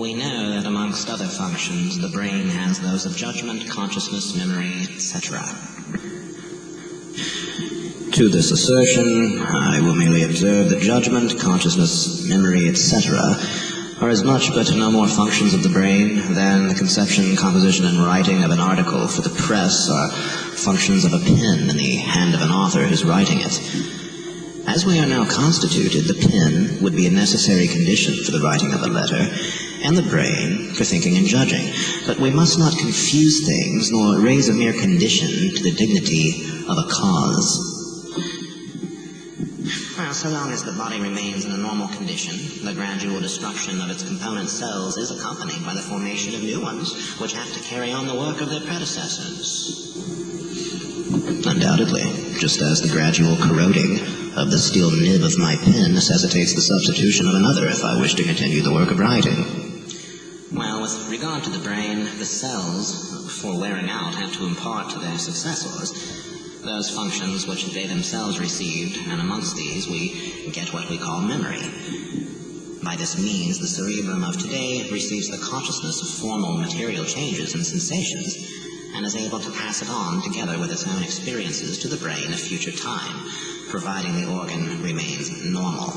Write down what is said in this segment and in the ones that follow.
We know that amongst other functions, the brain has those of judgment, consciousness, memory, etc. To this assertion, I will merely observe that judgment, consciousness, memory, etc. are as much but no more functions of the brain than the conception, composition, and writing of an article for the press are functions of a pen in the hand of an author who's writing it. As we are now constituted, the pen would be a necessary condition for the writing of a letter, and the brain for thinking and judging. But we must not confuse things, nor raise a mere condition to the dignity of a cause. Well, so long as the body remains in a normal condition, the gradual destruction of its component cells is accompanied by the formation of new ones, which have to carry on the work of their predecessors. Undoubtedly, just as the gradual corroding of the steel nib of my pen necessitates the substitution of another if I wish to continue the work of writing. Well, with regard to the brain, the cells, before wearing out, have to impart to their successors those functions which they themselves received, and amongst these we get what we call memory. By this means, the cerebrum of today receives the consciousness of formal material changes and sensations, and is able to pass it on together with its own experiences to the brain of future time, providing the organ remains normal.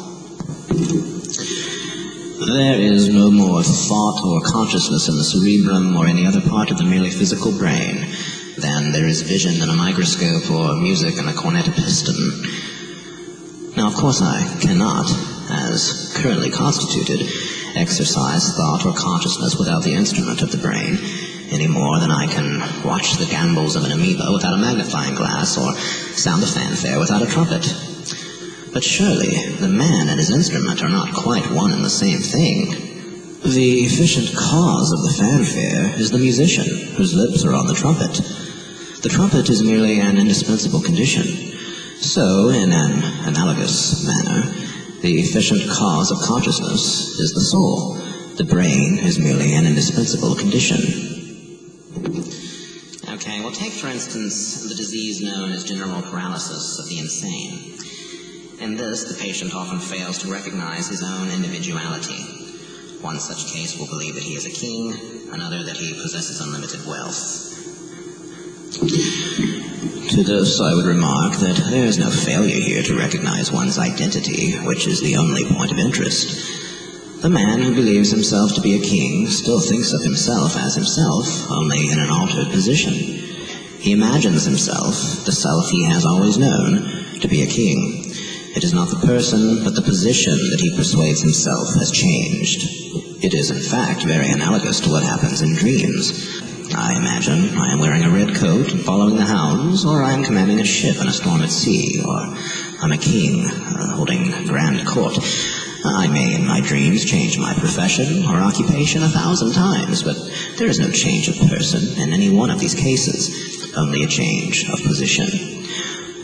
There is no more thought or consciousness in the cerebrum or any other part of the merely physical brain than there is vision in a microscope or music in a cornet piston. Now, of course, I cannot, as currently constituted, exercise thought or consciousness without the instrument of the brain, any more than I can watch the gambols of an amoeba without a magnifying glass or sound a fanfare without a trumpet. But surely the man and his instrument are not quite one and the same thing. The efficient cause of the fanfare is the musician, whose lips are on the trumpet. The trumpet is merely an indispensable condition. So, in an analogous manner, the efficient cause of consciousness is the soul. The brain is merely an indispensable condition. Okay, well, take, for instance, the disease known as general paralysis of the insane. In this, the patient often fails to recognize his own individuality. One such case will believe that he is a king, another that he possesses unlimited wealth. To this I would remark that there is no failure here to recognize one's identity, which is the only point of interest. The man who believes himself to be a king still thinks of himself as himself, only in an altered position. He imagines himself, the self he has always known, to be a king. It is not the person, but the position that he persuades himself has changed. It is, in fact, very analogous to what happens in dreams. I imagine I am wearing a red coat and following the hounds, or I am commanding a ship in a storm at sea, or I'm a king holding grand court. I may in my dreams change my profession or occupation 1,000 times, but there is no change of person in any one of these cases, only a change of position.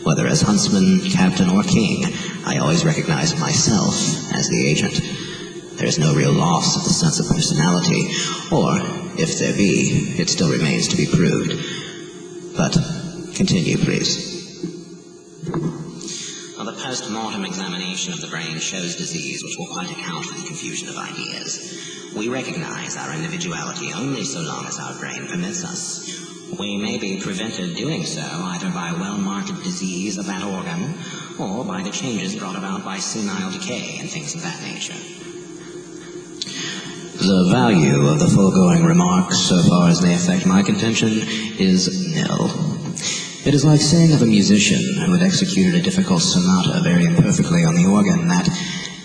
Whether as huntsman, captain, or king, I always recognize myself as the agent. There is no real loss of the sense of personality, or, if there be, it still remains to be proved. But, continue, please. Well, the post-mortem examination of the brain shows disease which will quite account for the confusion of ideas. We recognize our individuality only so long as our brain permits us. We may be prevented doing so either by well-marked disease of that organ, or by the changes brought about by senile decay and things of that nature. The value of the foregoing remarks, so far as they affect my contention, is nil. It is like saying of a musician who had executed a difficult sonata very imperfectly on the organ that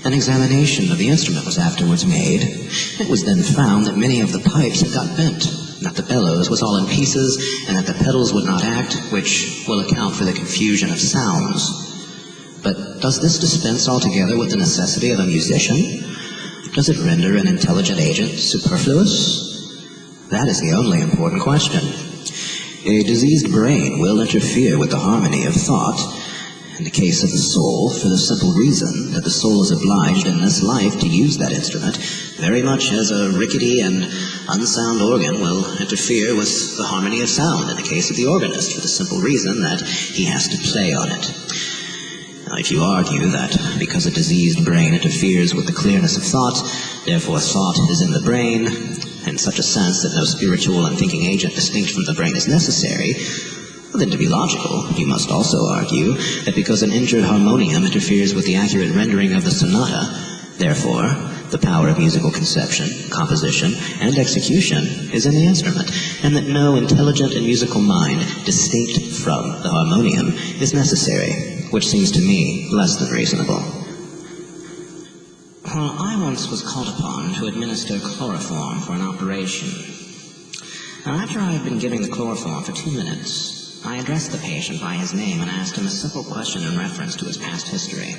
an examination of the instrument was afterwards made. It was then found that many of the pipes had got bent, that the bellows was all in pieces, and that the pedals would not act, which will account for the confusion of sounds. But does this dispense altogether with the necessity of a musician? Does it render an intelligent agent superfluous? That is the only important question. A diseased brain will interfere with the harmony of thought, in the case of the soul, for the simple reason that the soul is obliged in this life to use that instrument, very much as a rickety and unsound organ will interfere with the harmony of sound in the case of the organist, for the simple reason that he has to play on it. Now, if you argue that because a diseased brain interferes with the clearness of thought, therefore thought is in the brain, in such a sense that no spiritual and thinking agent distinct from the brain is necessary, well, then to be logical, you must also argue that because an injured harmonium interferes with the accurate rendering of the sonata, therefore the power of musical conception, composition, and execution is in the instrument, and that no intelligent and musical mind distinct from the harmonium is necessary, which seems to me less than reasonable. Well, I once was called upon to administer chloroform for an operation. Now, after I had been giving the chloroform for 2 minutes, I addressed the patient by his name and asked him a simple question in reference to his past history.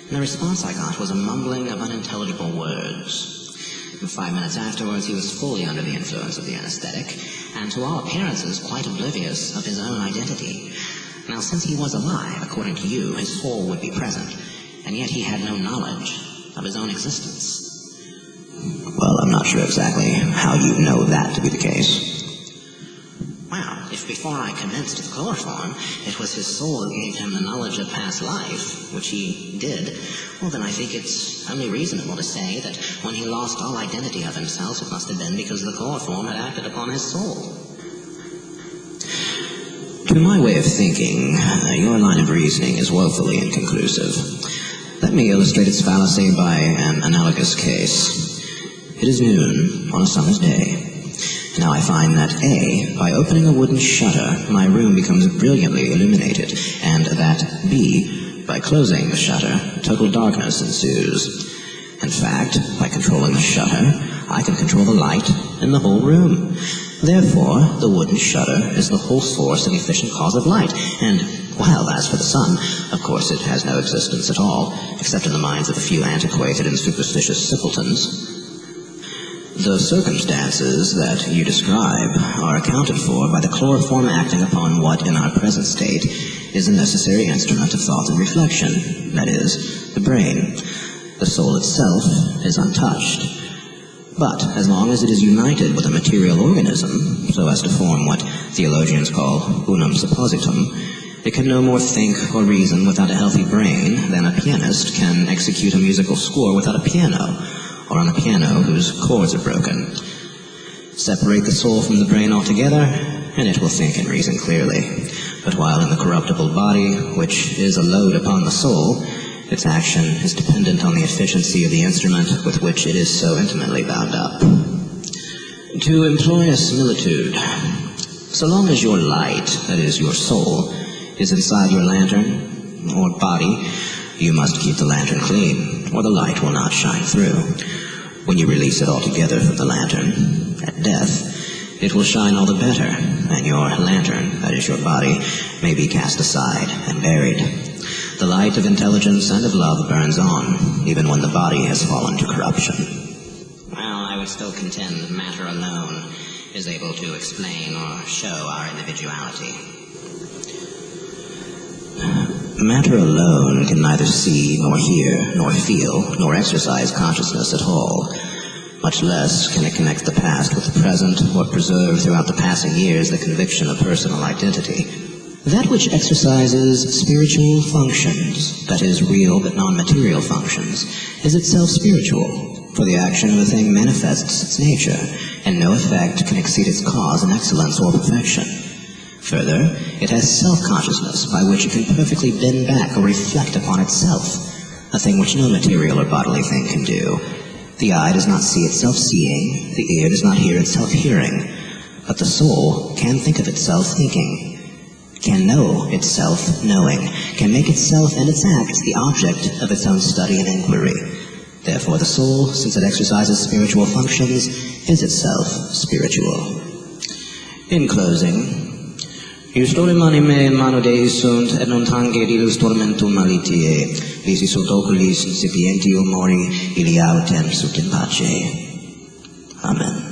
And the response I got was a mumbling of unintelligible words. And 5 minutes afterwards, he was fully under the influence of the anesthetic, and to all appearances quite oblivious of his own identity. Now, since he was alive, according to you, his soul would be present, and yet he had no knowledge of his own existence. Well, I'm not sure exactly how you know that to be the case. Well, if before I commenced the chloroform, it was his soul that gave him the knowledge of past life, which he did, well, then I think it's only reasonable to say that when he lost all identity of himself, it must have been because the chloroform had acted upon his soul. To my way of thinking, your line of reasoning is woefully inconclusive. Let me illustrate its fallacy by an analogous case. It is noon on a summer's day. Now I find that A, by opening a wooden shutter, my room becomes brilliantly illuminated, and that B, by closing the shutter, total darkness ensues. In fact, by controlling the shutter, I can control the light in the whole room. Therefore, the wooden shutter is the whole source and efficient cause of light, and, well, as for the sun, of course it has no existence at all, except in the minds of a few antiquated and superstitious simpletons. The circumstances that you describe are accounted for by the chloroform acting upon what, in our present state, is a necessary instrument of thought and reflection, that is, the brain. The soul itself is untouched. But as long as it is united with a material organism, so as to form what theologians call unum suppositum, it can no more think or reason without a healthy brain than a pianist can execute a musical score without a piano, or on a piano whose chords are broken. Separate the soul from the brain altogether, and it will think and reason clearly. But while in the corruptible body, which is a load upon the soul, its action is dependent on the efficiency of the instrument with which it is so intimately bound up. To employ a similitude, so long as your light, that is, your soul, is inside your lantern or body, you must keep the lantern clean, or the light will not shine through. When you release it altogether from the lantern, at death, it will shine all the better, and your lantern, that is your body, may be cast aside and buried. The light of intelligence and of love burns on, even when the body has fallen to corruption. Well, I would still contend that matter alone is able to explain or show our individuality. Matter alone can neither see, nor hear, nor feel, nor exercise consciousness at all. Much less can it connect the past with the present, or preserve throughout the passing years the conviction of personal identity. That which exercises spiritual functions, that is, real but non-material functions, is itself spiritual, for the action of a thing manifests its nature, and no effect can exceed its cause in excellence or perfection. Further, it has self-consciousness, by which it can perfectly bend back or reflect upon itself, a thing which no material or bodily thing can do. The eye does not see itself seeing, the ear does not hear itself hearing, but the soul can think of itself thinking, can know itself knowing, can make itself and its acts the object of its own study and inquiry. Therefore the soul, since it exercises spiritual functions, is itself spiritual. In closing, Iustorium anime in mano Dei sunt, et non tangedilus tormentum malitiae, visi sunt oculis incipientium mori, ili autem sunt in pace. Amen.